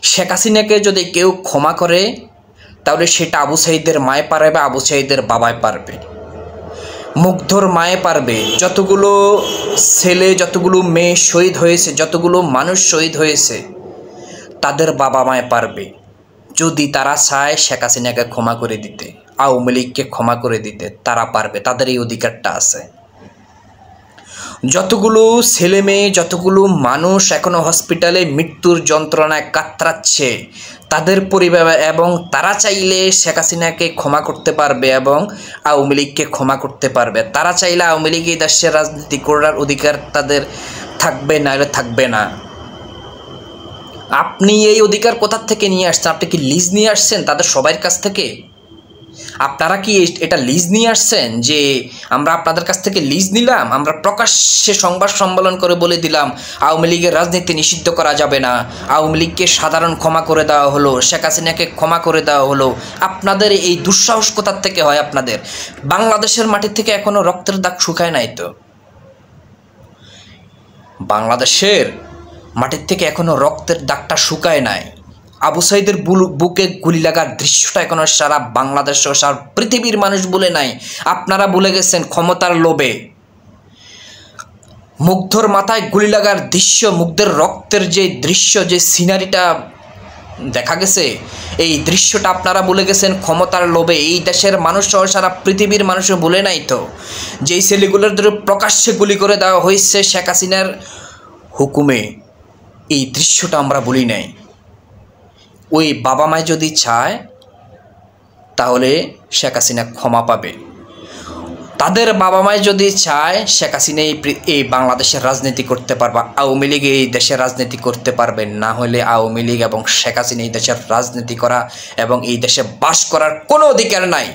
শেখ হাসিনাকে যদি কেউ ক্ষমা করে তাহলে সেটা আবু সাঈদের মায়ে পারবে, আবু সাঈদের বাবায় পারবে, মুগ্ধর মায়ে পারবে। যতগুলো ছেলে, যতগুলো মেয়ে শহীদ হয়েছে, যতগুলো মানুষ শহীদ হয়েছে, তাদের বাবা মায়ে পারবে যদি তারা চায় শেখ হাসিনাকে ক্ষমা করে দিতে, আওয়ামী লীগকে ক্ষমা করে দিতে। তারা পারবে, তাদের এই অধিকারটা আছে। যতগুলো ছেলে মেয়ে, যতগুলো মানুষ এখনো হসপিটালে মৃত্যুর যন্ত্রণায় কাতরাচ্ছে, তাদের পরিবার এবং তারা চাইলে শেখ হাসিনাকে ক্ষমা করতে পারবে এবং আওয়ামী লীগকে ক্ষমা করতে পারবে। তারা চাইলে আওয়ামী লীগ এই দেশের রাজনীতি করার অধিকার তাদের থাকবে, না হলে থাকবে না। আপনি এই অধিকার কোথা থেকে নিয়ে আসছেন? আপনি কি লিজ নিয়ে আসছেন তাদের সবার কাছ থেকে? আপনারা কি এটা লিজ নিয়ে আসছেন যে আমরা আপনাদের কাছ থেকে লিজ নিলাম, আমরা প্রকাশ্যে সংবাদ সম্মেলন করে বলে দিলাম আওয়ামী লীগের রাজনীতি নিষিদ্ধ করা যাবে না, আওয়ামী লীগকে সাধারণ ক্ষমা করে দেওয়া হলো, শেখ হাসিনাকে ক্ষমা করে দেওয়া হলো? আপনাদের এই দুঃসাহস কোথার থেকে হয়? আপনাদের বাংলাদেশের মাটি থেকে এখনো রক্তের দাগ শুকায় নাই তো? বাংলাদেশের মাটির থেকে এখনো রক্তের দাগটা শুকায় নাই। আবু সাঈদের বুকে গুলি লাগার দৃশ্যটা এখনো সারা বাংলাদেশ ও সারা পৃথিবীর মানুষ বলে নাই। আপনারা ভুলে গেছেন ক্ষমতার লোভে। মুগ্ধর মাথায় গুলি লাগার দৃশ্য, মুগ্ধের রক্তের যে দৃশ্য, যে সিনারিটা দেখা গেছে, এই দৃশ্যটা আপনারা ভুলে গেছেন ক্ষমতার লোভে। এই দেশের মানুষ সহ সারা পৃথিবীর মানুষও ভুলে নাই তো যেই ছেলেগুলোর ধরে প্রকাশ্যে গুলি করে দেওয়া হয়েছে শেখ হাসিনার হুকুমে। এই দৃশ্যটা আমরা বলি নাই। ওই বাবা মায় যদি চায় তাহলে শেখ হাসিনা ক্ষমা পাবে। তাদের বাবা মায় যদি চায় শেখ হাসিনা এই বাংলাদেশের রাজনীতি করতে পারবে, আওয়ামী লীগ এই দেশের রাজনীতি করতে পারবে না। হলে আওয়ামী লীগ এবং শেখ হাসিনা এই দেশের রাজনীতি করা এবং এই দেশে বাস করার কোনো অধিকার নাই।